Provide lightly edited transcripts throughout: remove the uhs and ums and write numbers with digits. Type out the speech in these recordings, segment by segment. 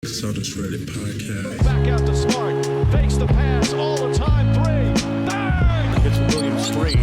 Celtics Ready podcast. Back out to Smart. Fakes the pass all the time. Three. Bang! It's Williams three.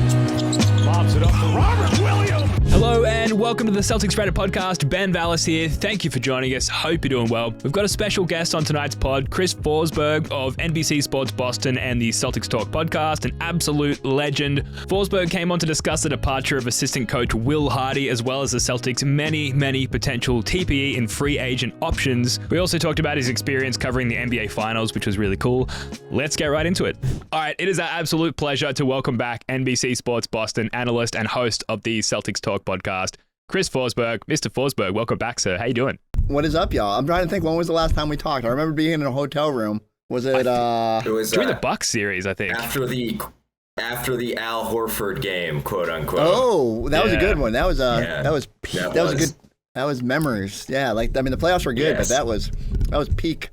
Lobs it up for Robert Williams. Hello and welcome to the Celtics Reddit podcast. Ben Vallis here. Thank you for joining us. Hope you're doing well. We've got a special guest on tonight's pod, Chris Forsberg of NBC Sports Boston and the Celtics Talk podcast, an absolute legend. Forsberg came on to discuss the departure of assistant coach Will Hardy, as well as the Celtics' many potential TPE and free agent options. We also talked about his experience covering the NBA Finals, which was really cool. Let's get right into it. All right, it is our absolute pleasure to welcome back NBC Sports Boston analyst and host of the Celtics Talk podcast, Chris Forsberg. Mr. Forsberg, welcome back, sir. How you doing? What is up, y'all? I'm trying to think, when was the last time we talked? I remember being in a hotel room. Was it, It was during the Bucks series, I think. After the Al Horford game, quote unquote. Oh, that was a good one. That was that was memories. Yeah, the playoffs were good, but that was peak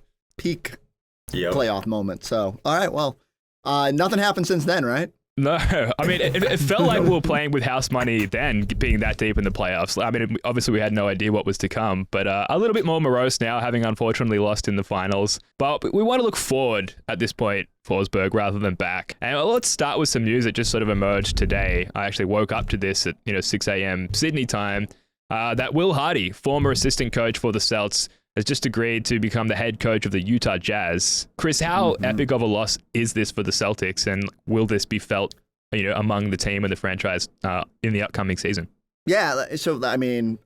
playoff moment. So, all right, well, nothing happened since then, right? No, I mean, it felt like we were playing with house money then, being that deep in the playoffs. I mean, obviously we had no idea what was to come, but a little bit more morose now, having unfortunately lost in the finals. But we want to look forward at this point, Forsberg, rather than back. And let's start with some news that just sort of emerged today. I actually woke up to this at 6 a.m. Sydney time, that Will Hardy, former assistant coach for the Celtics, has just agreed to become the head coach of the Utah Jazz. Chris, how epic of a loss is this for the Celtics, and will this be felt, among the team and the franchise in the upcoming season? Yeah, so I mean,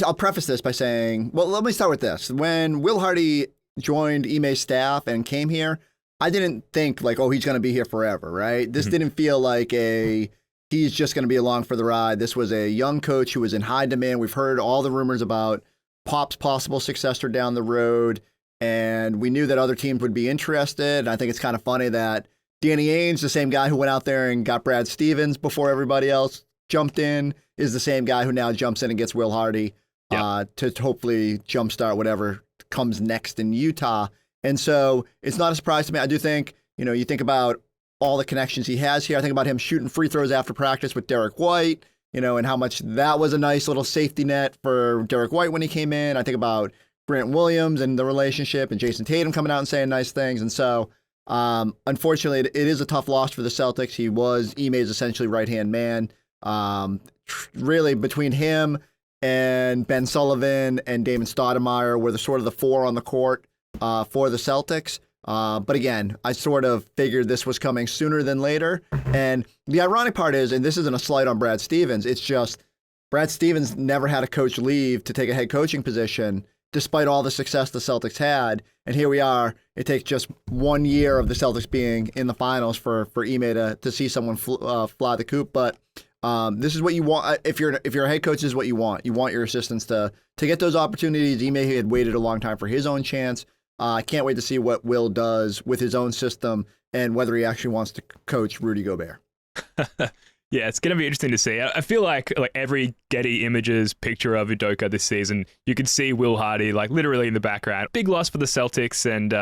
I'll preface this by saying, well, let me start with this. When Will Hardy joined Ime's staff and came here, I didn't think he's going to be here forever, right? This didn't feel like he's just going to be along for the ride. This was a young coach who was in high demand. We've heard all the rumors about Pop's possible successor down the road, and we knew that other teams would be interested. And I think it's kind of funny that Danny Ainge, the same guy who went out there and got Brad Stevens before everybody else jumped in, is the same guy who now jumps in and gets Will Hardy to hopefully jumpstart whatever comes next in Utah. And so it's not a surprise to me. I do think, you think about all the connections he has here. I think about him shooting free throws after practice with Derek White, and how much that was a nice little safety net for Derek White when he came in. I think about Grant Williams and the relationship, and Jason Tatum coming out and saying nice things. And so, unfortunately, it is a tough loss for the Celtics. He was Ime's essentially right-hand man. Really, between him and Ben Sullivan and Damon Stoudemire were the sort of the four on the court for the Celtics. But again, I sort of figured this was coming sooner than later. And the ironic part is, and this isn't a slight on Brad Stevens, it's just Brad Stevens never had a coach leave to take a head coaching position, despite all the success the Celtics had. And here we are. It takes just 1 year of the Celtics being in the finals for Ime to see someone fly the coop. But this is what you want. If you're a head coach, this is what you want. You want your assistants to get those opportunities. Ime had waited a long time for his own chance. I can't wait to see what Will does with his own system and whether he actually wants to coach Rudy Gobert. Yeah, it's going to be interesting to see. I feel like every Getty Images picture of Udoka this season, you can see Will Hardy literally in the background. Big loss for the Celtics, and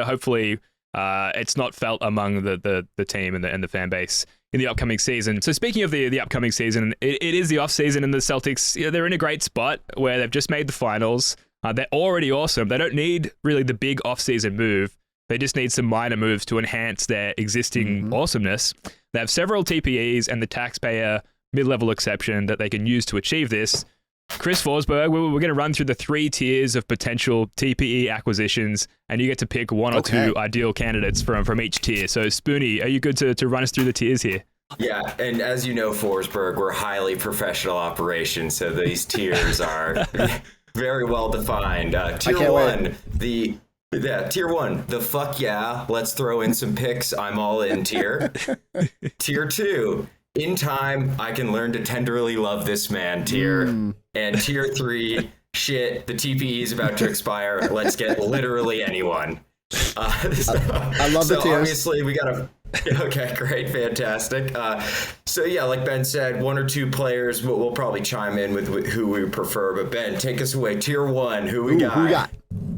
hopefully it's not felt among the team and the fan base in the upcoming season. So speaking of the upcoming season, it is the off season, and the Celtics, they're in a great spot where they've just made the finals. They're already awesome. They don't need really the big off-season move. They just need some minor moves to enhance their existing awesomeness. They have several TPEs and the taxpayer mid-level exception that they can use to achieve this. Chris Forsberg, we're going to run through the 3 tiers of potential TPE acquisitions, and you get to pick one or two ideal candidates from each tier. So, Spooney, are you good to run us through the tiers here? Yeah, and as you know, Forsberg, we're highly professional operations, so these tiers are very well defined. Tier 1, Tier 1, the fuck yeah, let's throw in some picks, I'm all in tier. Tier 2, in time, I can learn to tenderly love this man tier. And Tier 3, shit, the TPE is about to expire, let's get literally anyone. I love the tiers. Obviously, we got to... Okay, great, fantastic. So yeah, like Ben said, 1 or 2 players, we'll probably chime in with who we prefer. But Ben, take us away. Tier 1, who we got?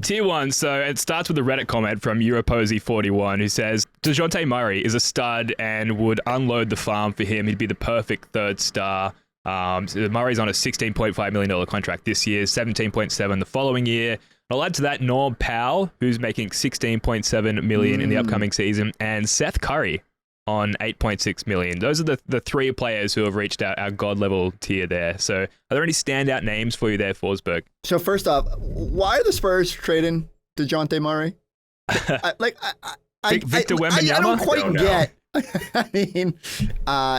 Tier 1, so it starts with a Reddit comment from Europosy41 who says, DeJounte Murray is a stud and would unload the farm for him. He'd be the perfect third star. So Murray's on a $16.5 million contract this year, $17.7 the following year. I'll add to that Norm Powell, who's making $16.7 million in the upcoming season, and Seth Curry on $8.6 million. Those are the three players who have reached our God level tier there. So are there any standout names for you there, Forsberg? So first off, why are the Spurs trading DeJounte Murray? Victor Wembanyama? I don't quite get. I mean,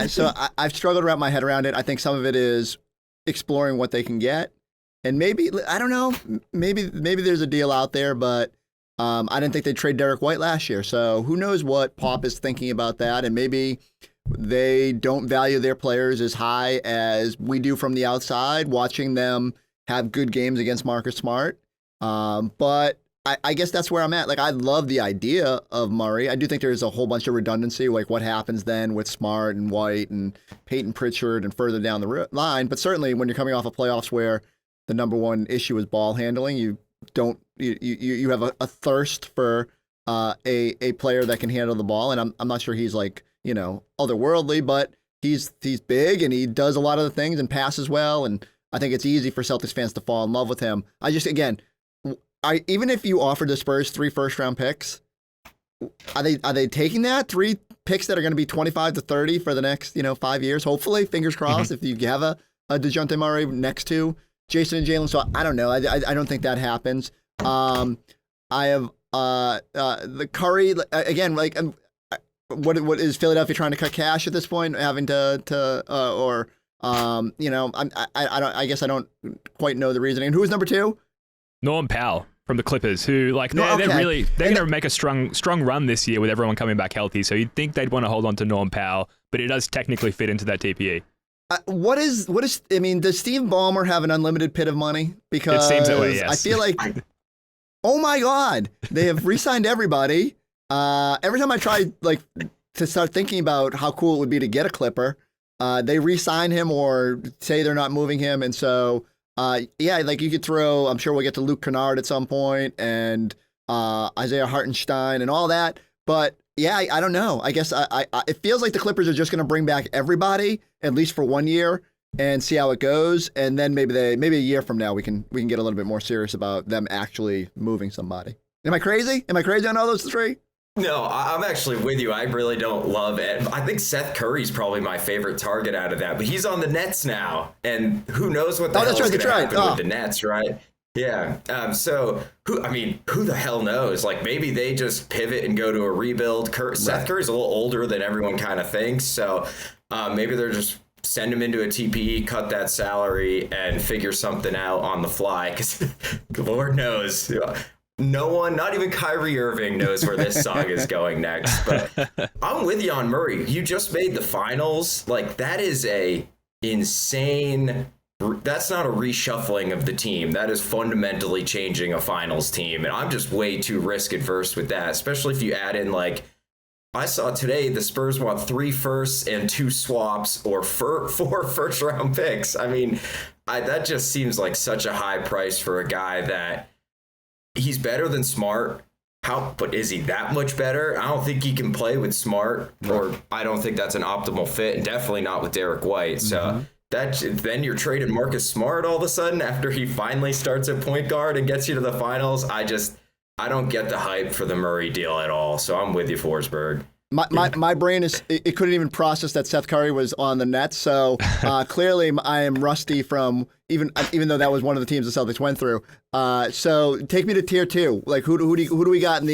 so I've struggled to wrap my head around it. I think some of it is exploring what they can get. And maybe, I don't know, maybe there's a deal out there, but I didn't think they'd trade Derek White last year. So who knows what Pop is thinking about that. And maybe they don't value their players as high as we do from the outside, watching them have good games against Marcus Smart. But I guess that's where I'm at. Like, I love the idea of Murray. I do think there's a whole bunch of redundancy, like what happens then with Smart and White and Peyton Pritchard and further down the line. But certainly when you're coming off of playoffs where the number one issue is ball handling, you have a thirst for a player that can handle the ball. And I'm not sure he's like, otherworldly, but he's big and he does a lot of the things and passes well. And I think it's easy for Celtics fans to fall in love with him. Even if you offered the Spurs 3 first-round picks, are they taking that? 3 picks that are going to be 25 to 30 for the next 5 years, hopefully, fingers crossed, if you have a DeJounte Murray next to Jason and Jalen. So I don't know. I don't think that happens. I have the Curry again. Like, what is Philadelphia trying to cut cash at this point? Having I guess I don't quite know the reasoning. And who is number 2? Norm Powell from the Clippers, who they're going to make a strong run this year with everyone coming back healthy. So you'd think they'd want to hold on to Norm Powell, but it does technically fit into that TPE. What is? I mean, does Steve Ballmer have an unlimited pit of money? Because it seems that way, yes. I feel like, oh my God, they have re-signed everybody. Every time I try to start thinking about how cool it would be to get a Clipper, they re-sign him or say they're not moving him, and so. You could throw, I'm sure we'll get to Luke Canard at some point and Isaiah Hartenstein and all that. But yeah, I don't know. I guess it feels like the Clippers are just going to bring back everybody, at least for 1 year, and see how it goes. And then maybe a year from now we can get a little bit more serious about them actually moving somebody. Am I crazy? Am I crazy on all those 3? No, I'm actually with you. I really don't love it. I think Seth Curry's probably my favorite target out of that, but he's on the Nets now, and who knows what the hell's going to happen with the Nets, right? Yeah. So who the hell knows? Like, maybe they just pivot and go to a rebuild. Seth Curry's a little older than everyone kind of thinks, so maybe they're just send him into a TPE, cut that salary, and figure something out on the fly. Because Lord knows. No one, not even Kyrie Irving, knows where this song is going next. But I'm with you on Murray. You just made the finals. Like, that is a insane. That's not a reshuffling of the team. That is fundamentally changing a finals team. And I'm just way too risk adverse with that, especially if you add in, like, I saw today the Spurs want 3 firsts and 2 swaps or 4 first round picks. I mean, that just seems like such a high price for a guy that. He's better than Smart. But is he that much better? I don't think he can play with Smart, or I don't think that's an optimal fit, and definitely not with Derek White. So then you're trading Marcus Smart all of a sudden after he finally starts at point guard and gets you to the finals. I don't get the hype for the Murray deal at all. So I'm with you, Forsberg. My brain it couldn't even process that Seth Curry was on the Nets. So clearly I am rusty from even though that was one of the teams the Celtics went through. So take me to tier 2. Like who do we got in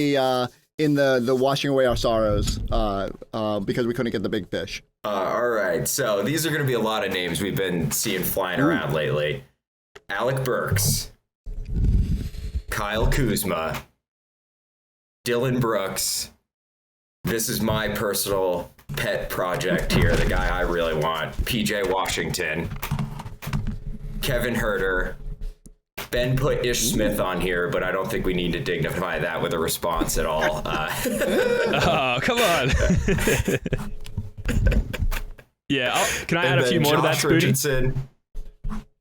the washing away our sorrows because we couldn't get the big fish. All right. So these are going to be a lot of names we've been seeing flying around lately. Alec Burks, Kyle Kuzma, Dylan Brooks. This is my personal pet project here, the guy I really want. PJ Washington, Kevin Huerter. Ben put Ish Smith on here, but I don't think we need to dignify that with a response at all. Oh, come on. Yeah, can I add a few more to that, Spooney?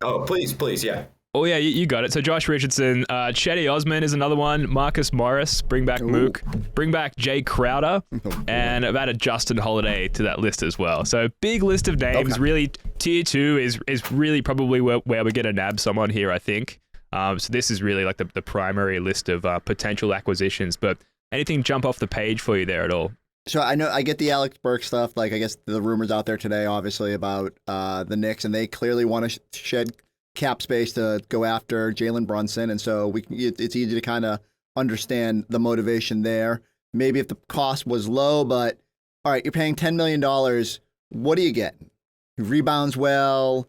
Oh, please, yeah. Oh, yeah, you got it. So Josh Richardson, Chetty Osman is another one. Marcus Morris, bring back Mook, bring back Jay Crowder, and I've added Justin Holiday to that list as well. So big list of names. Okay. Really, tier 2 is really probably where we're going to nab someone here, I think. So this is really like the primary list of potential acquisitions. But anything jump off the page for you there at all? So I know I get the Alex Burke stuff. Like I guess the rumors out there today, obviously about the Knicks, and they clearly want to shed cap space to go after Jalen Brunson, and so it's easy to kind of understand the motivation there. Maybe if the cost was low, but all right, you're paying $10 million. What do you get? He rebounds well.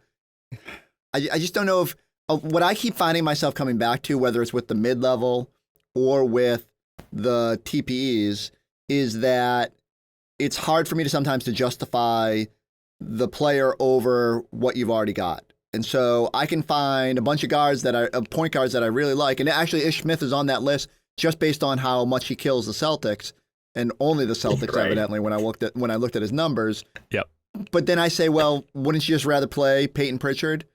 I just don't know if what I keep finding myself coming back to, whether it's with the mid-level or with the TPEs, is that it's hard for me to sometimes to justify the player over what you've already got. And so I can find a bunch of point guards that I really like. And actually Ish Smith is on that list just based on how much he kills the Celtics, and only the Celtics, right, evidently, when I looked at his numbers. Yep. But then I say, well, wouldn't you just rather play Peyton Pritchard?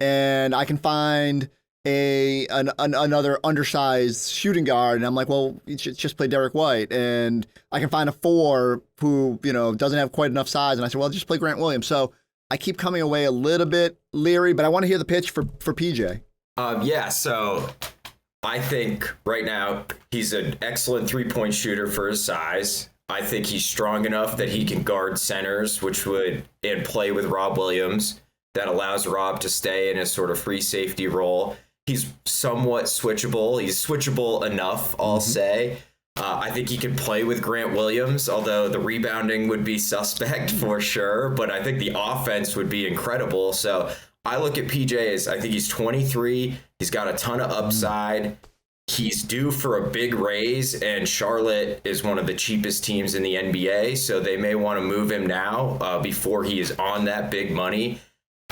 And I can find another undersized shooting guard, and I'm like, well, you should just play Derek White. And I can find a 4 who, doesn't have quite enough size, and I say, well, just play Grant Williams. So I keep coming away a little bit leery, but I want to hear the pitch for PJ. So I think right now he's an excellent three-point shooter for his size. I think he's strong enough that he can guard centers, and play with Rob Williams. That allows Rob to stay in a sort of free safety role. He's somewhat switchable. He's switchable enough, I'll say. I think he can play with Grant Williams, although the rebounding would be suspect for sure. But I think the offense would be incredible. So I look at PJ as I think he's 23. He's got a ton of upside. He's due for a big raise, and Charlotte is one of the cheapest teams in the NBA. So they may want to move him now before he is on that big money.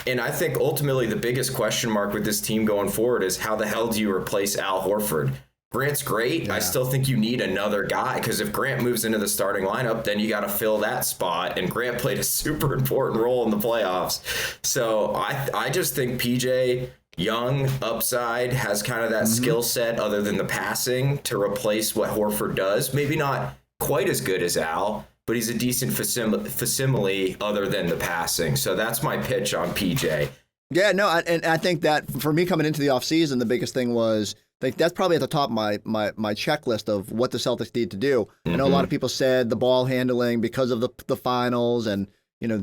And I think ultimately the biggest question mark with this team going forward is how the hell do you replace Al Horford? Grant's great. Yeah. I still think you need another guy, because if Grant moves into the starting lineup, then you got to fill that spot. And Grant played a super important role in the playoffs. So I just think PJ, young, upside, has kind of that skill set other than the passing to replace what Horford does. Maybe not quite as good as Al, but he's a decent facsimile other than the passing. So that's my pitch on PJ. Yeah, no, and I think that for me coming into the offseason, the biggest thing was, like, that's probably at the top of my checklist of what the Celtics need to do. I know a lot of people said the ball handling because of the finals, and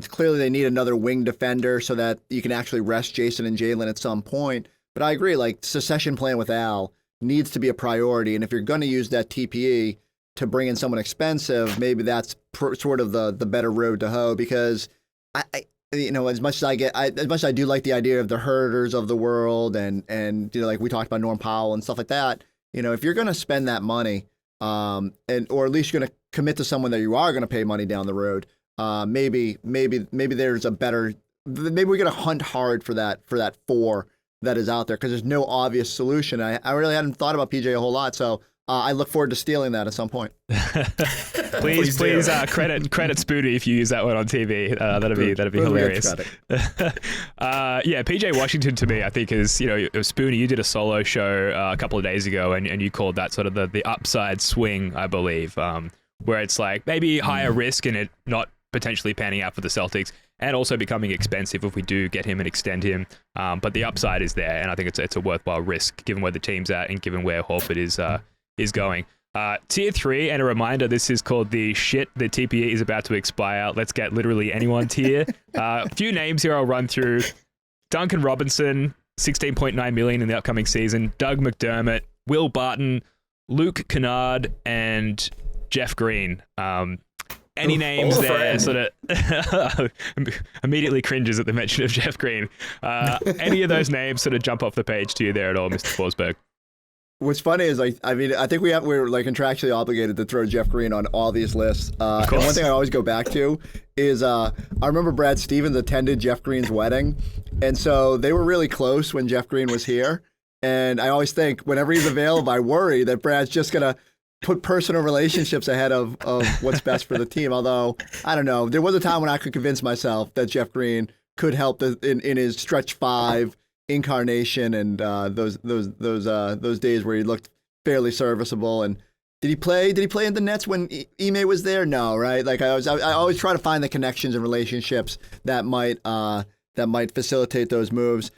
clearly they need another wing defender so that you can actually rest Jason and Jalen at some point. But I agree, like, succession plan with Al needs to be a priority, and if you're going to use that TPE to bring in someone expensive, maybe that's sort of the better road to hoe, because I as much as I do like the idea of the Herders of the world, and like we talked about Norm Powell and stuff like that, if you're going to spend that money, or at least you're going to commit to someone that you are going to pay money down the road, maybe there's a better, maybe we're going to hunt hard for that 4 that is out there, because there's no obvious solution. I really hadn't thought about PJ a whole lot, so I look forward to stealing that at some point. please credit Spooney if you use that one on TV. That'd be hilarious. PJ Washington to me, I think is, Spooney, you did a solo show a couple of days ago, and you called that sort of the upside swing, I believe, where it's like maybe higher risk in it not potentially panning out for the Celtics, and also becoming expensive if we do get him and extend him. But the upside is there, and I think it's a worthwhile risk given where the team's at and given where Horford is going. Tier 3, and a reminder, this is called the shit the TPE is about to expire. Let's get literally anyone tier. A few names here I'll run through. Duncan Robinson, $16.9 million in the upcoming season. Doug McDermott, Will Barton, Luke Canard, and Jeff Green. Any names there sort of immediately cringes at the mention of Jeff Green. Any of those names sort of jump off the page to you there at all, Mr. Forsberg? What's funny is, I think we're like contractually obligated to throw Jeff Green on all these lists. And one thing I always go back to is I remember Brad Stevens attended Jeff Green's wedding, and so they were really close when Jeff Green was here. And I always think whenever he's available, I worry that Brad's just gonna put personal relationships ahead of what's best for the team. Although I don't know, there was a time when I could convince myself that Jeff Green could help in his stretch 5 incarnation, and those days where he looked fairly serviceable. And did he play in the Nets when Ime was there? No, right? Like I always try to find the connections and relationships that might facilitate those moves.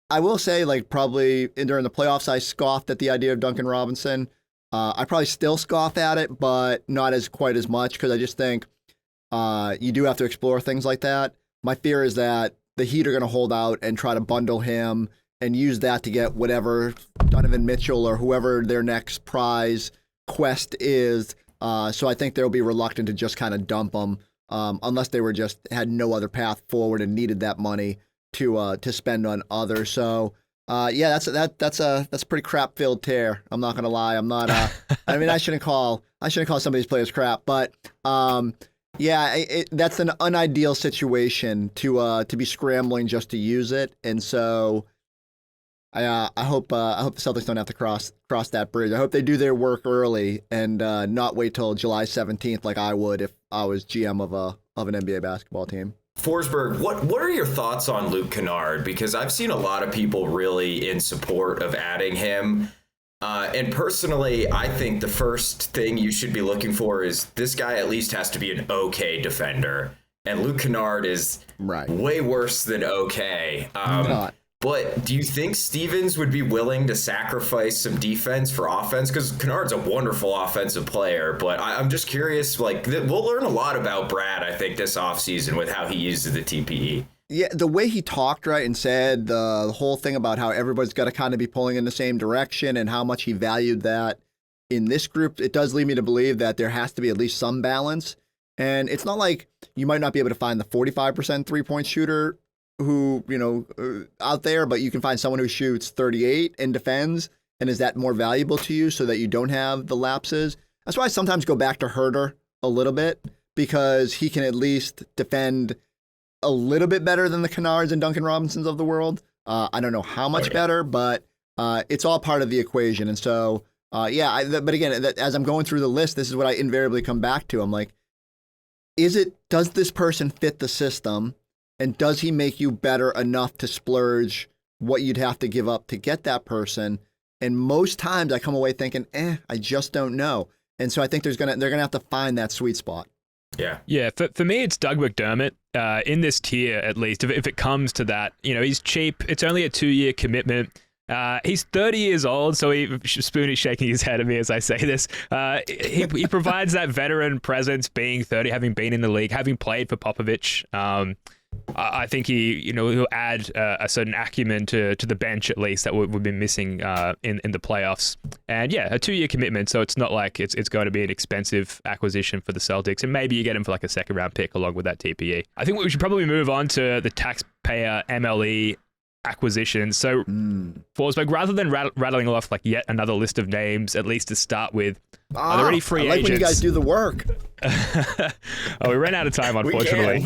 I will say, like, probably during the playoffs, I scoffed at the idea of Duncan Robinson. I probably still scoff at it, but not as quite as much because I just think you do have to explore things like that. My fear is that the Heat are going to hold out and try to bundle him and use that to get whatever Donovan Mitchell or whoever their next prize quest is. So I think they'll be reluctant to just kind of dump him unless they were just had no other path forward and needed that money to spend on others. So yeah, that's a pretty crap filled tear. I'm not gonna lie. I'm not. I mean, I shouldn't call some of these players crap, but yeah, that's an unideal situation to be scrambling just to use it. And so I hope the Celtics don't have to cross that bridge. I hope they do their work early and not wait till July 17th like I would if I was GM of an NBA basketball team. Forsberg, what are your thoughts on Luke Canard? Because I've seen a lot of people really in support of adding him. And personally, I think the first thing you should be looking for is this guy at least has to be an okay defender. And Luke Canard is way worse than okay. But do you think Stevens would be willing to sacrifice some defense for offense? Because Canard's a wonderful offensive player, but I'm just curious, like, we'll learn a lot about Brad, I think, this offseason with how he uses the TPE. Yeah, the way he talked, right, and said the whole thing about how everybody's got to kind of be pulling in the same direction and how much he valued that in this group, it does lead me to believe that there has to be at least some balance. And it's not like you might not be able to find the 45% three-point shooter who, out there, but you can find someone who shoots 38 and defends, and is that more valuable to you so that you don't have the lapses? That's why I sometimes go back to Herter a little bit, because he can at least defend a little bit better than the Canards and Duncan Robinsons of the world. I don't know how much better, but it's all part of the equation. And so, but again, as I'm going through the list, this is what I invariably come back to. I'm like, does this person fit the system? And does he make you better enough to splurge what you'd have to give up to get that person? And most times I come away thinking, I just don't know. And so I think they're gonna have to find that sweet spot. Yeah. For me, it's Doug McDermott in this tier, at least. If it comes to that, he's cheap. It's only a 2-year commitment. He's 30 years old, so Spooney's shaking his head at me as I say this. He provides that veteran presence, being 30, having been in the league, having played for Popovich. I think he'll add a certain acumen to the bench, at least, that we've been missing in the playoffs. And yeah, a 2-year commitment, so it's not like it's going to be an expensive acquisition for the Celtics. And maybe you get him for like a second-round pick along with that TPE. I think we should probably move on to the taxpayer MLE acquisition. So Forsberg, rather than rattling off like yet another list of names, at least to start with, are there any free agents? I like when you guys do the work. We ran out of time, unfortunately.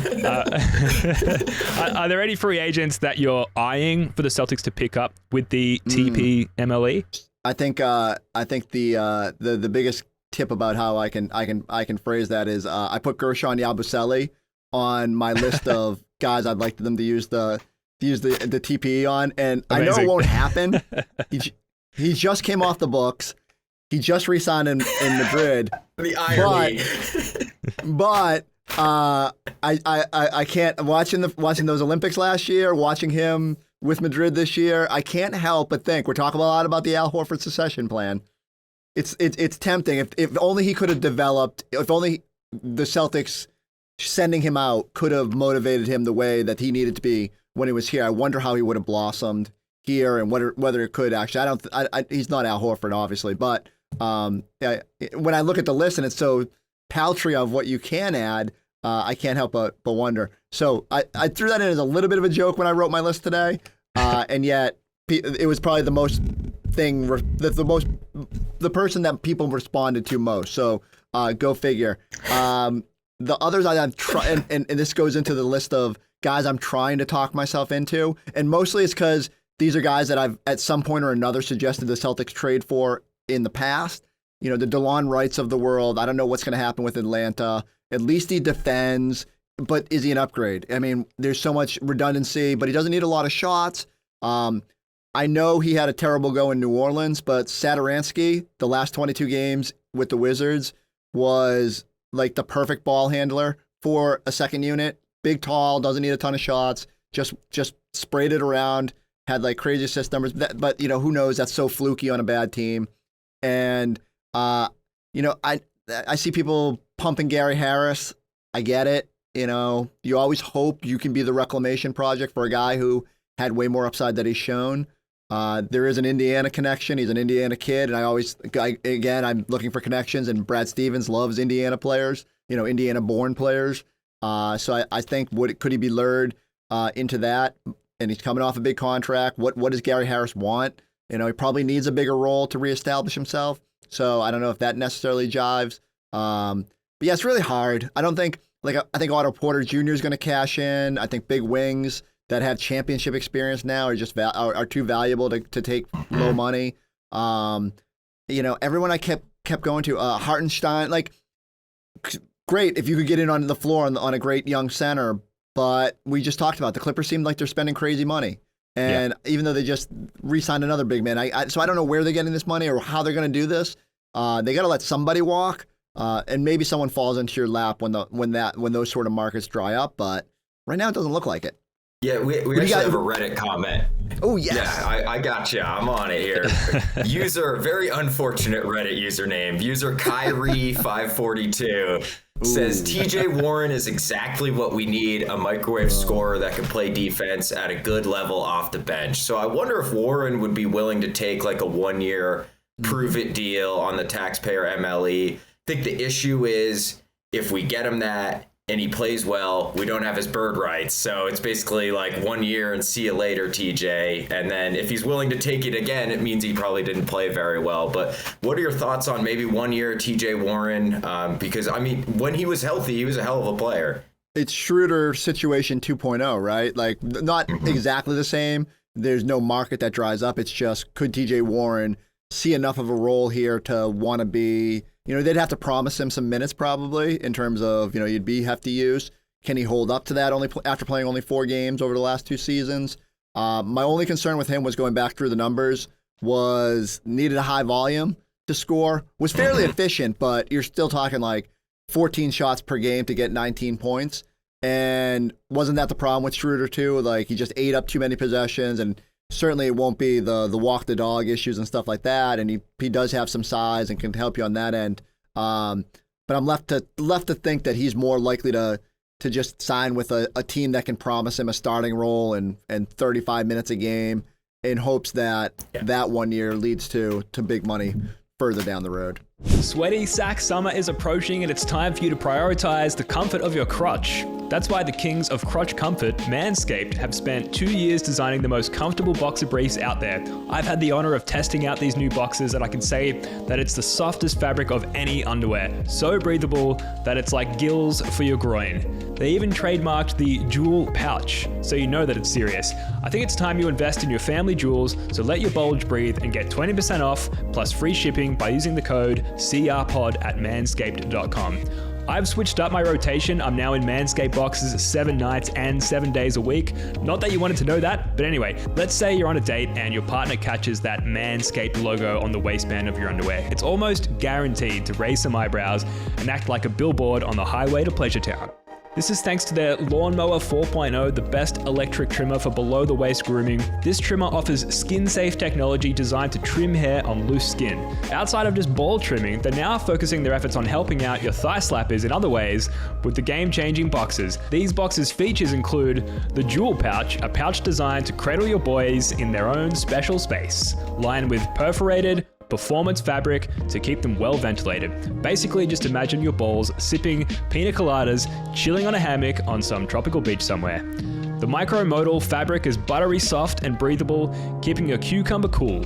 Are there any free agents that you're eyeing for the Celtics to pick up with the TP MLE? I think the biggest tip about how I can phrase that is I put Gershon Yabusele on my list of guys I'd like them to use the TPE on, and Amazing. I know it won't happen. He just came off the books. He just re-signed in Madrid. The irony. But I can't, watching those Olympics last year, watching him with Madrid this year, I can't help but think we're talking a lot about the Al Horford succession plan. It's tempting. If only he could have developed. If only the Celtics sending him out could have motivated him the way that he needed to be when he was here. I wonder how he would have blossomed here, and whether it could actually. He's not Al Horford, obviously, but when I look at the list and it's so paltry of what you can add, I can't help but wonder. So I threw that in as a little bit of a joke when I wrote my list today, and yet it was probably the person that people responded to most. So go figure. The others I'm trying, and this goes into the list of guys I'm trying to talk myself into, and mostly it's because these are guys that I've at some point or another suggested the Celtics trade for in the past. The DeLon Wrights of the world. I don't know what's going to happen with Atlanta. At least he defends, but is he an upgrade? I mean, there's so much redundancy, but he doesn't need a lot of shots. I know he had a terrible go in New Orleans, but Satoransky, the last 22 games with the Wizards, was like the perfect ball handler for a second unit. Big, tall, doesn't need a ton of shots, just sprayed it around, had like crazy assist numbers, but who knows? That's so fluky on a bad team. And I see people pumping Gary Harris. I get it. You always hope you can be the reclamation project for a guy who had way more upside than he's shown. There is an Indiana connection. He's an Indiana kid, and I'm looking for connections, and Brad Stevens loves Indiana players, Indiana-born players. So I think could he be lured into that? And he's coming off a big contract. What does Gary Harris want? He probably needs a bigger role to reestablish himself. So I don't know if that necessarily jives. But yeah, it's really hard. I don't think I think Otto Porter Jr. is going to cash in. I think big wings that have championship experience now are just are too valuable to take low money. Everyone I kept going to Hartenstein, like great if you could get in on the floor on a great young center, but we just talked about the Clippers seem like they're spending crazy money, and even though they just re-signed another big man, so I don't know where they're getting this money or how they're going to do this. They got to let somebody walk, and maybe someone falls into your lap when those sort of markets dry up. But right now it doesn't look like it. Yeah, we actually have a Reddit comment. Oh, yes. Yeah, I got you. I'm on it here. Very unfortunate Reddit username. User Kyrie542 says, TJ Warren is exactly what we need, a microwave scorer that can play defense at a good level off the bench. So I wonder if Warren would be willing to take like a 1-year prove-it deal on the taxpayer MLE. I think the issue is if we get him that, and he plays well, we don't have his bird rights. So it's basically like 1 year and see you later, TJ. And then if he's willing to take it again, it means he probably didn't play very well. But what are your thoughts on maybe 1 year TJ Warren? Because, when he was healthy, he was a hell of a player. It's Schroeder situation 2.0, right? Like, not exactly the same. There's no market that dries up. It's just, could TJ Warren see enough of a role here to want to be... they'd have to promise him some minutes probably in terms of, you'd be hefty use. Can he hold up to that after playing only 4 games over the last 2 seasons? My only concern with him was going back through the numbers was needed a high volume to score. Was fairly efficient, but you're still talking like 14 shots per game to get 19 points. And wasn't that the problem with Schroeder too? Like he just ate up too many possessions, and certainly it won't be the walk the dog issues and stuff like that. And he does have some size and can help you on that end. But I'm left to think that he's more likely to just sign with a team that can promise him a starting role and 35 minutes a game in hopes that that 1 year leads to big money further down the road. Sweaty sack summer is approaching, and it's time for you to prioritize the comfort of your crotch. That's why the kings of crotch comfort, Manscaped, have spent 2 years designing the most comfortable boxer briefs out there. I've had the honor of testing out these new boxers, and I can say that it's the softest fabric of any underwear. So breathable that it's like gills for your groin. They even trademarked the jewel pouch, so you know that it's serious. I think it's time you invest in your family jewels, so let your bulge breathe and get 20% off plus free shipping by using the code CRPOD at manscaped.com. I've switched up my rotation. I'm now in Manscaped boxes 7 nights and 7 days a week. Not that you wanted to know that, but anyway, let's say you're on a date and your partner catches that Manscaped logo on the waistband of your underwear. It's almost guaranteed to raise some eyebrows and act like a billboard on the highway to Pleasure Town. This is thanks to their Lawnmower 4.0, the best electric trimmer for below-the-waist grooming. This trimmer offers skin-safe technology designed to trim hair on loose skin. Outside of just ball trimming, they're now focusing their efforts on helping out your thigh slappers in other ways with the game-changing boxes. These boxes' features include the Jewel Pouch, a pouch designed to cradle your boys in their own special space, lined with perforated, performance fabric to keep them well ventilated. Basically, just imagine your balls sipping pina coladas, chilling on a hammock on some tropical beach somewhere. The micromodal fabric is buttery soft and breathable, keeping your cucumber cool.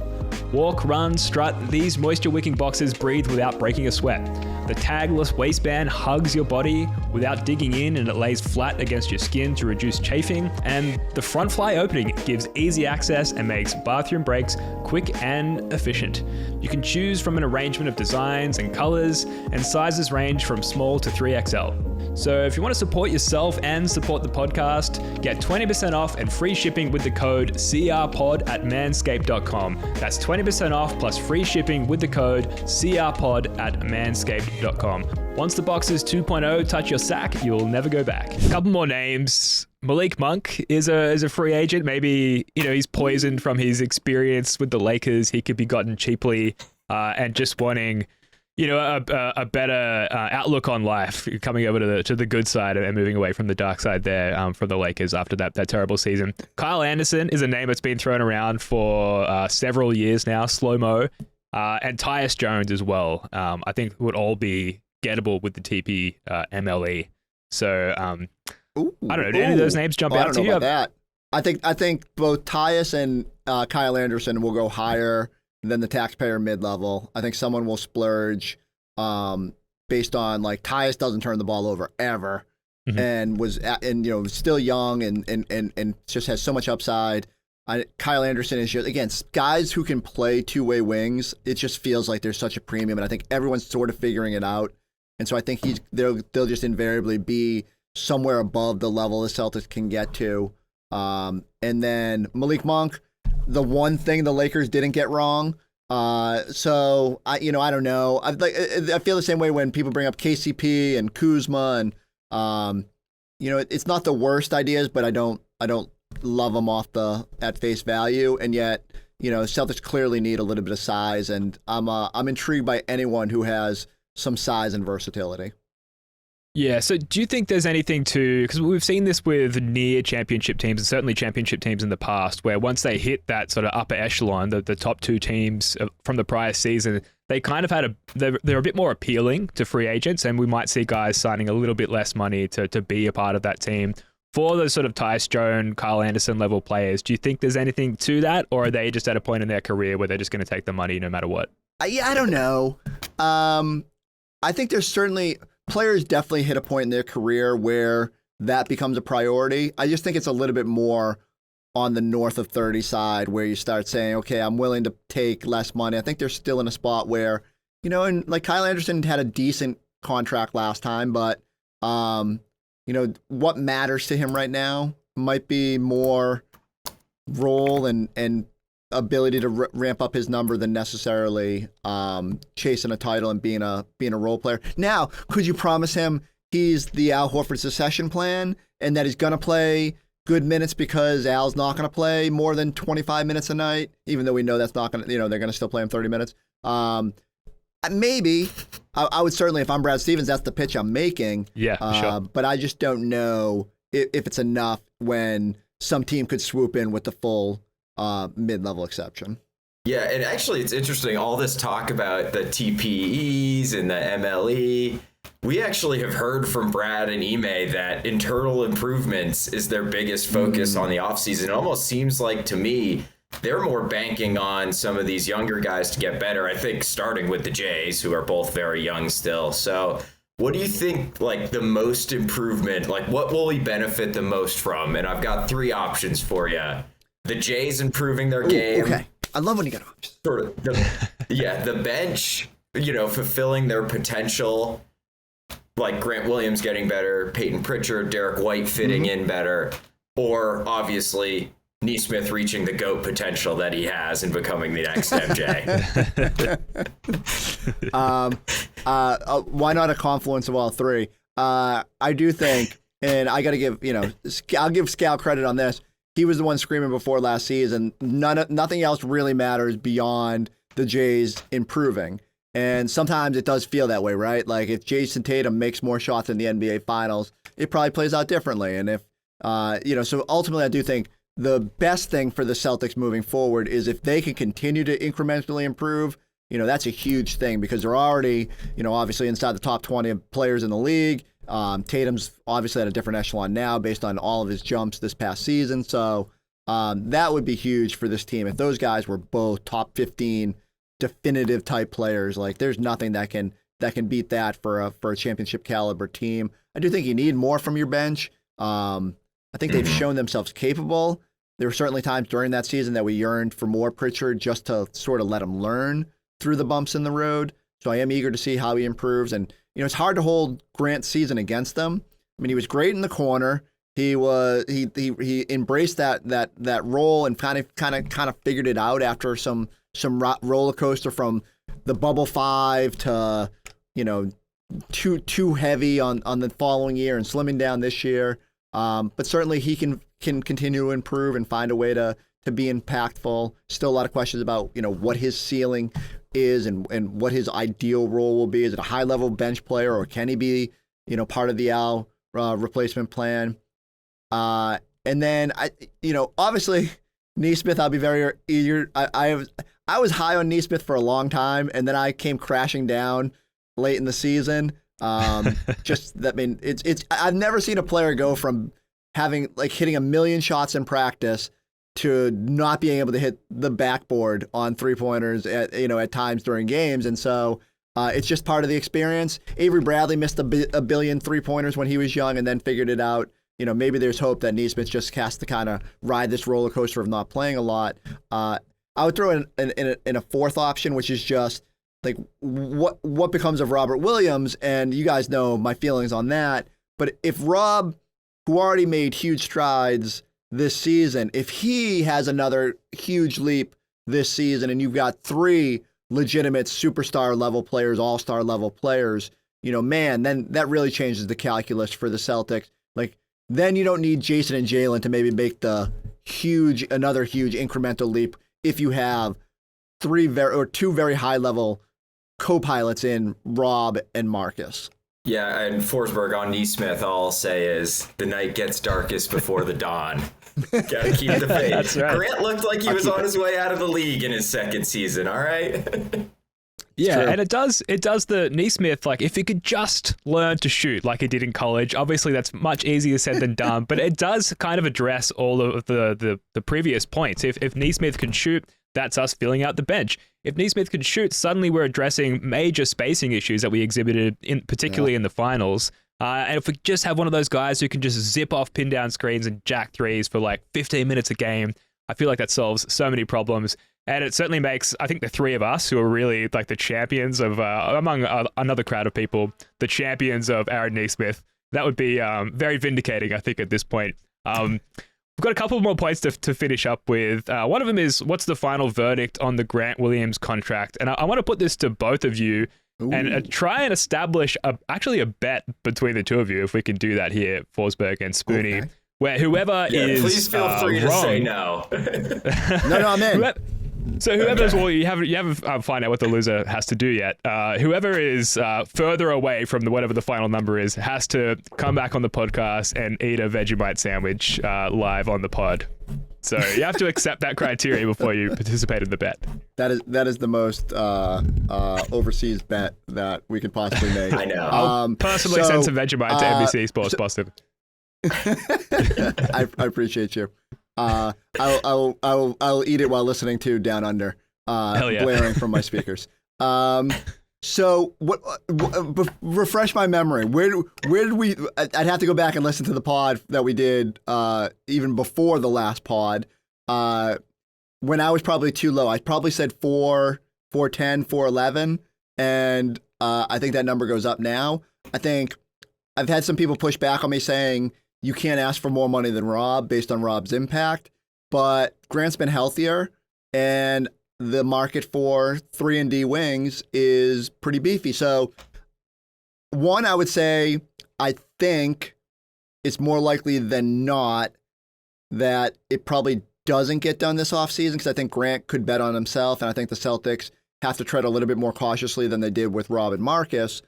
Walk, run, strut, these moisture-wicking boxes breathe without breaking a sweat. The tagless waistband hugs your body without digging in, and it lays flat against your skin to reduce chafing. And the front fly opening gives easy access and makes bathroom breaks quick and efficient. You can choose from an arrangement of designs and colors, and sizes range from small to 3XL. So if you want to support yourself and support the podcast, get 20% off and free shipping with the code CRPOD at manscaped.com. That's 20% off plus free shipping with the code CRPOD at manscaped.com. Once the boxes 2.0 touch your sack, you'll never go back. A couple more names. Malik Monk is a free agent. Maybe, he's poisoned from his experience with the Lakers. He could be gotten cheaply and just wanting, a better outlook on life, coming over to the good side and moving away from the dark side there from the Lakers after that terrible season. Kyle Anderson is a name that's been thrown around for several years now, slow-mo, and Tyus Jones as well. I think would all be gettable with the TP MLE. So I don't know. Did any of those names jump out to you? I don't know about that. I think both Tyus and Kyle Anderson will go higher than the taxpayer mid-level. I think someone will splurge based on Tyus doesn't turn the ball over ever, and was still young and just has so much upside. Kyle Anderson is just, again, guys who can play two-way wings. It just feels like there's such a premium, and I think everyone's sort of figuring it out. And so I think they'll just invariably be somewhere above the level the Celtics can get to. And then Malik Monk, the one thing the Lakers didn't get wrong. So I don't know. I feel the same way when people bring up KCP and Kuzma, and it's not the worst ideas, but I don't love them at face value. And yet, Celtics clearly need a little bit of size, and I'm intrigued by anyone who has some size and versatility. Yeah, so do you think there's anything because we've seen this with near championship teams and certainly championship teams in the past, where once they hit that sort of upper echelon, the top two teams from the prior season, they kind of they're a bit more appealing to free agents, and we might see guys signing a little bit less money to be a part of that team. For those sort of Tyus Jones, Kyle Anderson level players, do you think there's anything to that, or are they just at a point in their career where they're just going to take the money no matter what? I don't know. I think there's certainly players definitely hit a point in their career where that becomes a priority. I just think it's a little bit more on the north of 30 side where you start saying, okay, I'm willing to take less money. I think they're still in a spot where, and Kyle Anderson had a decent contract last time, but, what matters to him right now might be more role and ability to ramp up his number than necessarily chasing a title and being a role player. Now, could you promise him he's the Al Horford succession plan and that he's going to play good minutes because Al's not going to play more than 25 minutes a night, even though we know that's not going to, they're going to still play him 30 minutes? Maybe. I would certainly, if I'm Brad Stevens, that's the pitch I'm making. Yeah, sure. But I just don't know if it's enough when some team could swoop in with the full mid-level exception. Yeah, and actually it's interesting, all this talk about the TPEs and the MLE. We actually have heard from Brad and Ime that internal improvements is their biggest focus on the offseason. It almost seems like, to me, they're more banking on some of these younger guys to get better, I think, starting with the Jays, who are both very young still. So what do you think, the most improvement, what will we benefit the most from? And I've got three options for you. The Jays improving their game. Okay. I love when you get options. Sort of the bench, fulfilling their potential, like Grant Williams getting better, Peyton Pritchard, Derek White fitting in better, or obviously Nesmith reaching the GOAT potential that he has and becoming the next MJ. Why not a confluence of all three? I do think, and I got to give, I'll give Scal credit on this. He was the one screaming before last season. Nothing else really matters beyond the Jays improving. And sometimes it does feel that way, right? Like if Jason Tatum makes more shots in the NBA Finals, it probably plays out differently. And if, so ultimately I do think the best thing for the Celtics moving forward is if they can continue to incrementally improve, that's a huge thing because they're already, obviously inside the top 20 of players in the league. Tatum's obviously at a different echelon now based on all of his jumps this past season. So that would be huge for this team. If those guys were both top 15 definitive type players, there's nothing that can beat that for a championship caliber team. I do think you need more from your bench. I think they've shown themselves capable. There were certainly times during that season that we yearned for more Pritchard just to sort of let him learn through the bumps in the road. So I am eager to see how he improves. And, it's hard to hold Grant's season against them. I mean, he was great in the corner. He embraced that role and kind of figured it out after some roller coaster from the bubble 5 to, too heavy on the following year and slimming down this year. But certainly he can continue to improve and find a way to be impactful. Still a lot of questions about, what his ceiling is and what his ideal role will be. Is it a high-level bench player, or can he be, part of the Al replacement plan? And then, obviously, Nesmith, I'll be very eager. I was high on Nesmith for a long time, and then I came crashing down late in the season. I've never seen a player go from hitting 1 million shots in practice to not being able to hit the backboard on 3-pointers at times during games. And so it's just part of the experience. Avery Bradley missed a billion 3-pointers when he was young and then figured it out. Maybe there's hope that Nesmith just has to kind of ride this roller coaster of not playing a lot. I would throw in a fourth option, which is just like what becomes of Robert Williams, and you guys know my feelings on that. But if Rob, who already made huge strides this season, if he has another huge leap this season, and you've got 3 legitimate superstar level players, all-star level players, then that really changes the calculus for the Celtics. Then you don't need Jason and Jalen to maybe make another huge incremental leap if you have 2 very high level co-pilots in Rob and Marcus. Yeah, and Forsberg on Nesmith, all I'll say is the night gets darkest before the dawn. Gotta keep the faith. That's right. Grant looked like he was on his way out of the league in his second season, all right? Yeah, and it does the Nesmith, if he could just learn to shoot like he did in college. Obviously, that's much easier said than done, but it does kind of address all of the previous points. If Nesmith can shoot, that's us filling out the bench. If Nesmith can shoot, suddenly we're addressing major spacing issues that we exhibited, particularly in the finals. And if we just have one of those guys who can just zip off pin down screens and jack threes for 15 minutes a game, I feel like that solves so many problems. And it certainly makes, I think, the 3 of us who are really the champions of, among another crowd of people, the champions of Aaron Nesmith. That would be very vindicating, I think, at this point. We've got a couple more points to finish up with. One of them is, what's the final verdict on the Grant Williams contract? And I want to put this to both of you. Ooh. And try and establish a bet between the two of you, if we can do that here, Forsberg and Spooney, okay, where whoever is please feel free to wrong, say no. No, I'm in. So whoever's, well, you haven't find out what the loser has to do yet. Whoever is further away from whatever the final number is has to come back on the podcast and eat a Vegemite sandwich live on the pod. So you have to accept that criteria before you participate in the bet. That is the most overseas bet that we could possibly make. I know. I'll personally send some Vegemite to NBC Sports Boston. I appreciate you. I'll eat it while listening to Down Under, blaring from my speakers. So refresh my memory. Where did we? I'd have to go back and listen to the pod that we did even before the last pod. When I was probably too low, I probably said 410, 411, and I think that number goes up now. I think I've had some people push back on me saying you can't ask for more money than Rob based on Rob's impact, but Grant's been healthier, and the market for 3-and-D wings is pretty beefy. So, one, I would say, I think it's more likely than not that it probably doesn't get done this offseason, because I think Grant could bet on himself, and I think the Celtics have to tread a little bit more cautiously than they did with Rob and Marcus.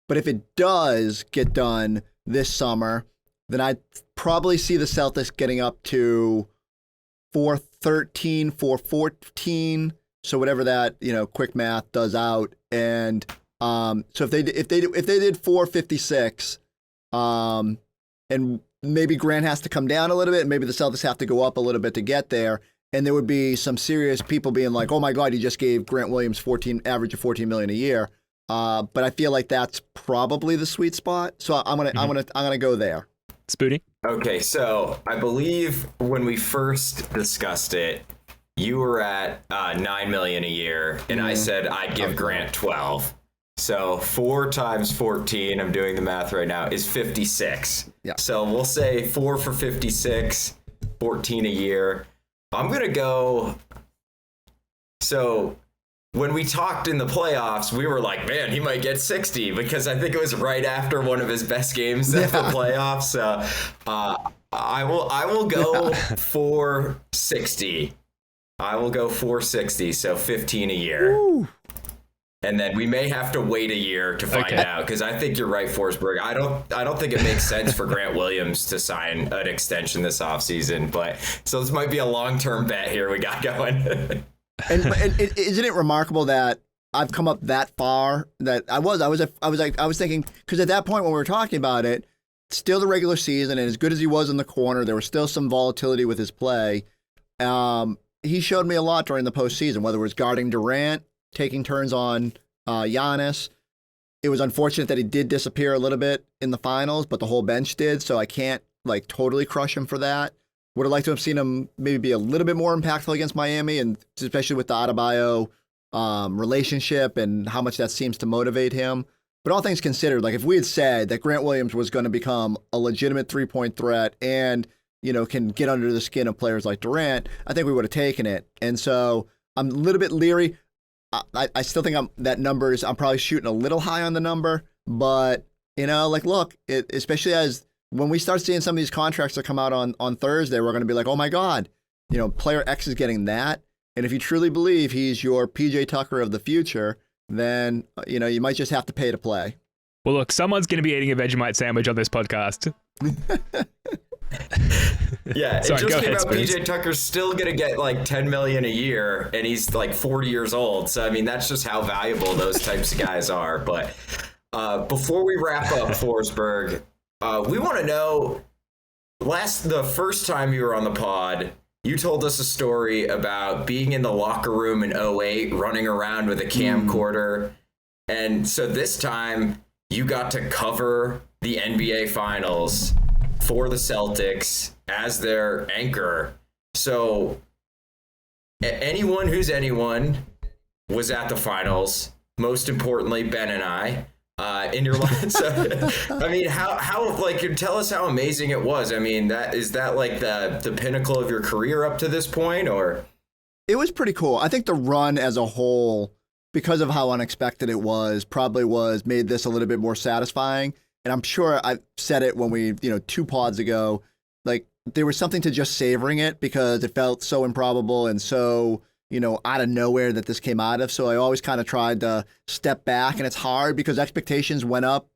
But if it does get done this summer, then I'd probably see the Celtics getting up to 413, 414. So whatever that, quick math does out. And so if they did 456, and maybe Grant has to come down a little bit, and maybe the Celtics have to go up a little bit to get there, and there would be some serious people being like, "Oh my God, you just gave Grant Williams average of $14 million a year." But I feel like that's probably the sweet spot. So I'm gonna go there. Spooney? Okay, so I believe when we first discussed it, you were at $9 million a year, and I said I'd give Grant 12. So 4 times 14, I'm doing the math right now, is 56. Yeah. So we'll say 4 for 56, 14 a year. I'm going to go. So when we talked in the playoffs, we were like, man, he might get 60, because I think it was right after one of his best games of the playoffs. I will go 460. I will go 460, so 15 a year. Woo. And then we may have to wait a year to find out, because I think you're right, Forsberg. I don't think it makes sense for Grant Williams to sign an extension this offseason, but so this might be a long-term bet here we got going. and isn't it remarkable that I've come up that far? That I was thinking, because at that point when we were talking about it, still the regular season, and as good as he was in the corner, there was still some volatility with his play. He showed me a lot during the postseason, whether it was guarding Durant, taking turns on Giannis. It was unfortunate that he did disappear a little bit in the finals, but the whole bench did, so I can't like totally crush him for that. Would have liked to have seen him maybe be a little bit more impactful against Miami, and especially with the Adebayo relationship and how much that seems to motivate him. But all things considered, like if we had said that Grant Williams was going to become a legitimate three-point threat and, you know, can get under the skin of players like Durant, I think we would have taken it. And so I'm a little bit leery. I still think I'm probably shooting a little high on the number, but you know, like, look, especially as when we start seeing some of these contracts that come out on Thursday, we're going to be like, oh my God, you know, player X is getting that. And if you truly believe he's your PJ Tucker of the future, then, you know, you might just have to pay to play. Well, look, someone's going to be eating a Vegemite sandwich on this podcast. Yeah, it Sorry, just came out Spence. PJ Tucker's still going to get like $10 million a year, and he's like 40 years old. So, I mean, that's just how valuable those types of guys are. But before we wrap up, Forsberg, we want to know, the first time you were on the pod, you told us a story about being in the locker room in 2008, running around with a camcorder. And so this time you got to cover the NBA Finals for the Celtics as their anchor. So anyone who's anyone was at the Finals. Most importantly, Ben and I. In your life. So, I mean, how like, tell us how amazing it was. I mean, is that like the pinnacle of your career up to this point, or? It was pretty cool. I think the run as a whole, because of how unexpected it was, made this a little bit more satisfying. And I'm sure I said it when we, 2 pods ago, like there was something to just savoring it because it felt so improbable and so, out of nowhere that this came out of. So I always kind of tried to step back, and it's hard because expectations went up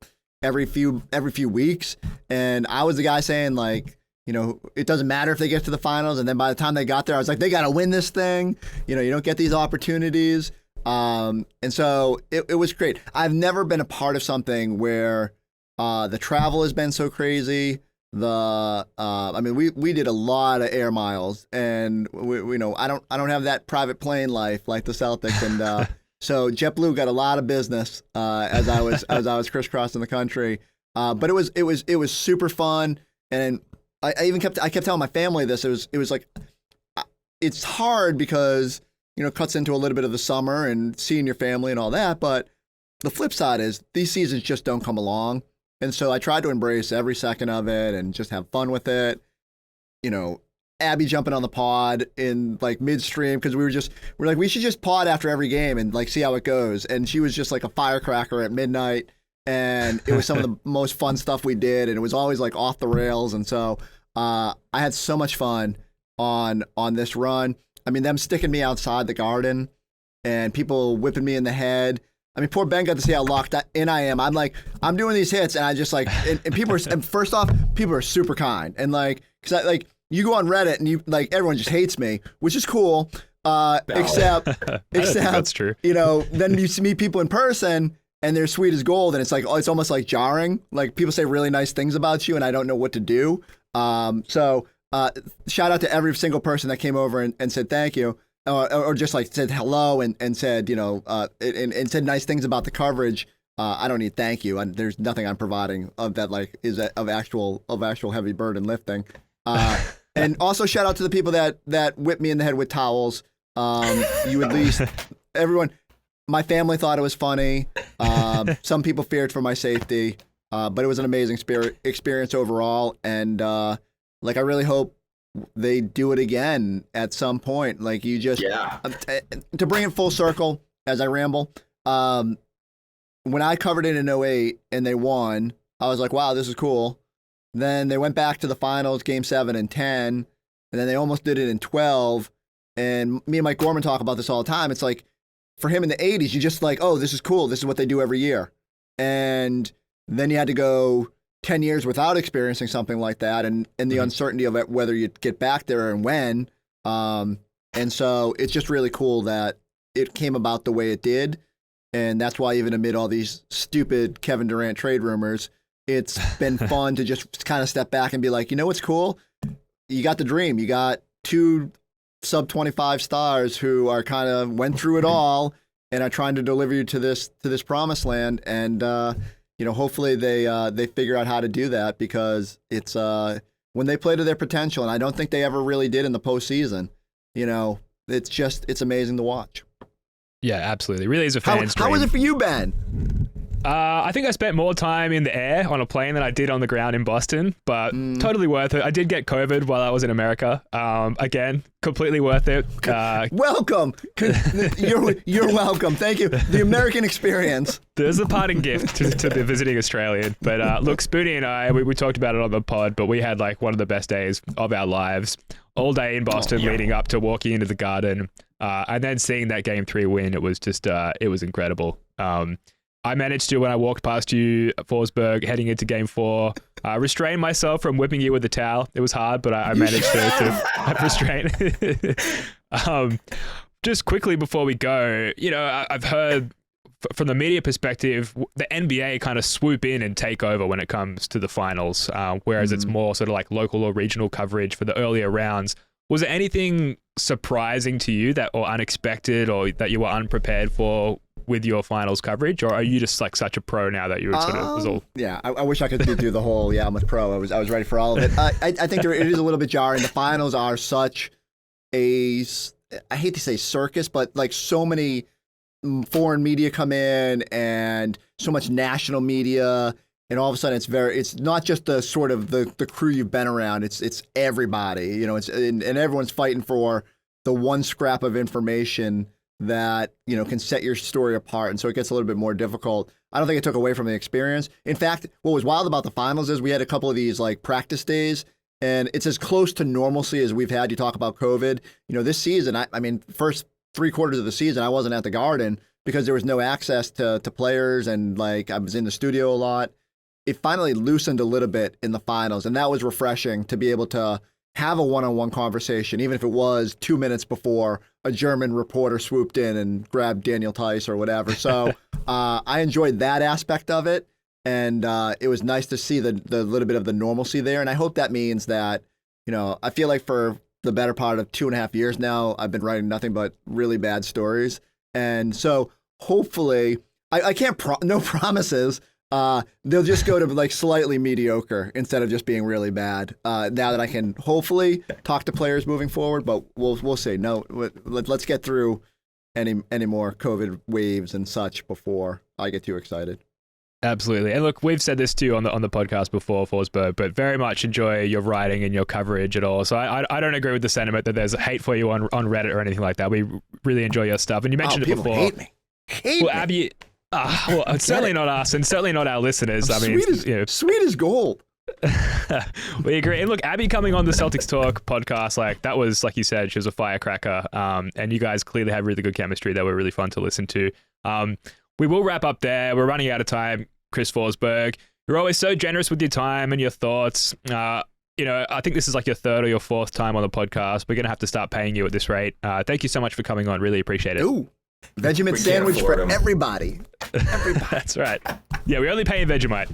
every few weeks. And I was the guy saying like, it doesn't matter if they get to the finals. And then by the time they got there, I was like, they got to win this thing. You don't get these opportunities. And so it was great. I've never been a part of something where the travel has been so crazy. I mean, we did a lot of air miles, and I don't have that private plane life like the Celtics, and so JetBlue got a lot of business as I was crisscrossing the country. But it was super fun, and I kept telling my family this. It was like, it's hard because it cuts into a little bit of the summer and seeing your family and all that. But the flip side is these seasons just don't come along. And so I tried to embrace every second of it and just have fun with it. Abby jumping on the pod in like midstream because we're like, we should just pod after every game and like see how it goes. And she was just like a firecracker at midnight. And it was some of the most fun stuff we did. And it was always like off the rails. And so I had so much fun on this run. I mean, them sticking me outside the Garden and people whipping me in the head. I mean, poor Ben got to see how locked in I am. I'm like, I'm doing these hits, and I just like, and people are, and first off, people are super kind, and like, because I like, you go on Reddit and you like, everyone just hates me, which is cool, except that's true. Then you meet people in person, and they're sweet as gold, and it's like, it's almost like jarring. Like people say really nice things about you, and I don't know what to do. So shout out to every single person that came over and said thank you. Or just like said hello and said, and said nice things about the coverage. I don't need thank you. And there's nothing I'm providing of that, like, is of actual heavy burden lifting. And also shout out to the people that whipped me in the head with towels. You at least, everyone, my family thought it was funny. Some people feared for my safety, but it was an amazing experience overall. And I really hope they do it again at some point. Like you just, to bring it full circle as I ramble, when I covered it in 2008 and they won, I was like, wow, this is cool. Then they went back to the finals, game 7 and 10, and then they almost did it in 12. And me and Mike Gorman talk about this all the time. It's like, for him in the 80s, you just like, oh, this is cool. This is what they do every year. And then you had to go 10 years without experiencing something like that, and the uncertainty of it, whether you get back there and when. And so it's just really cool that it came about the way it did. And that's why even amid all these stupid Kevin Durant trade rumors, it's been fun to just kind of step back and be like, you know what's cool? You got the dream. You got 2 sub-25 stars who are kind of went through it all and are trying to deliver you to this promised land. And, hopefully they figure out how to do that, because it's when they play to their potential, and I don't think they ever really did in the postseason, it's amazing to watch. Yeah, absolutely. It really is a fan's dream. How was it for you, Ben? I think I spent more time in the air on a plane than I did on the ground in Boston, but totally worth it. I did get COVID while I was in America. Again, completely worth it. Welcome. You're welcome. Thank you. The American experience. There's a parting gift to the visiting Australian. But look, Spooney and I, we talked about it on the pod, but we had like one of the best days of our lives. All day in Boston leading up to walking into the Garden. And then seeing that Game 3 win, it was just, it was incredible. I managed to, when I walked past you, Forsberg, heading into Game 4, restrain myself from whipping you with a towel. It was hard, but I managed to restrain. Just quickly before we go, I've heard from the media perspective, the NBA kind of swoop in and take over when it comes to the finals, whereas it's more sort of like local or regional coverage for the earlier rounds. Was there anything surprising to you or unexpected, or that you were unprepared for with your finals coverage, or are you just like such a pro now that you were sort of was all? Yeah, I wish I could do the whole. Yeah, I'm a pro. I was ready for all of it. I think it is a little bit jarring. The finals are such a, I hate to say circus, but like so many foreign media come in and so much national media, and all of a sudden it's not just the sort of the crew you've been around. It's everybody. And everyone's fighting for the one scrap of information that can set your story apart, and so it gets a little bit more difficult. I don't think it took away from the experience. In fact, what was wild about the finals is we had a couple of these like practice days, and it's as close to normalcy as we've had. You talk about COVID, this season. I mean, first 3 quarters of the season, I wasn't at the Garden because there was no access to players, and like I was in the studio a lot. It finally loosened a little bit in the finals, and that was refreshing to be able to have a one-on-one conversation, even if it was 2 minutes before a German reporter swooped in and grabbed Daniel Tice or whatever. So I enjoyed that aspect of it, and it was nice to see the little bit of the normalcy there. And I hope that means that, I feel like for the better part of 2.5 years now, I've been writing nothing but really bad stories. And so hopefully, I can't, no promises, they'll just go to like slightly mediocre instead of just being really bad. Now that I can hopefully talk to players moving forward, but we'll see. No, let's get through any more COVID waves and such before I get too excited. Absolutely. And look, we've said this too on the podcast before, Forsberg, but very much enjoy your writing and your coverage at all. So I don't agree with the sentiment that there's hate for you on Reddit or anything like that. We really enjoy your stuff. And you mentioned it before. Hate me. Hate me. Abby, well, certainly not us, and certainly not our listeners. Sweet as gold. We agree. And look, Abby coming on the Celtics Talk podcast, like that was, like you said, she was a firecracker. And you guys clearly have really good chemistry that were really fun to listen to. We will wrap up there. We're running out of time. Chris Forsberg, you're always so generous with your time and your thoughts. I think this is like your 3rd or your 4th time on the podcast. We're going to have to start paying you at this rate. Thank you so much for coming on. Really appreciate it. Ooh. Vegemite sandwich for everybody. That's right. Yeah, we only pay in Vegemite.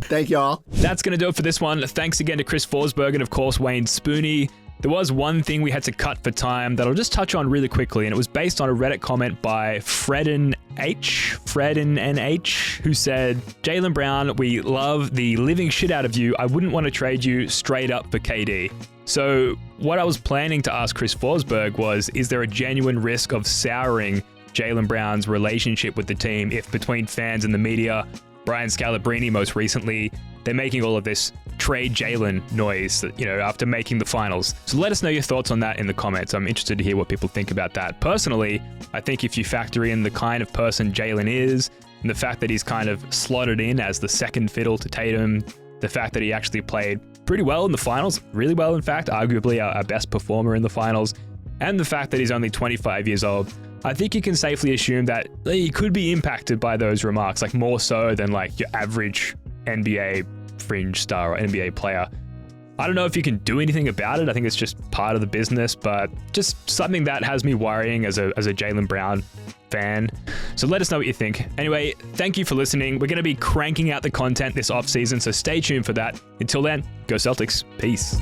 Thank y'all. That's going to do it for this one. Thanks again to Chris Forsberg and, of course, Wayne Spooney. There was one thing we had to cut for time that I'll just touch on really quickly, and it was based on a Reddit comment by Fredden NH, who said, Jaylen Brown, we love the living shit out of you. I wouldn't want to trade you straight up for KD. So what I was planning to ask Chris Forsberg was, is there a genuine risk of souring Jaylen Brown's relationship with the team if between fans and the media, Brian Scalabrine most recently, they're making all of this trade Jaylen noise, after making the finals. So let us know your thoughts on that in the comments. I'm interested to hear what people think about that. Personally, I think if you factor in the kind of person Jaylen is, And the fact that he's kind of slotted in as the second fiddle to Tatum, the fact that he actually played pretty well in the finals, really well in fact, arguably our best performer in the finals, and the fact that he's only 25 years old, I think you can safely assume that he could be impacted by those remarks, like more so than like your average NBA fringe star or NBA player. I don't know if you can do anything about it. I think it's just part of the business, but just something that has me worrying as a Jaylen Brown fan. So let us know what you think. Anyway, thank you for listening. We're going to be cranking out the content this offseason, so stay tuned for that. Until then, go Celtics. Peace.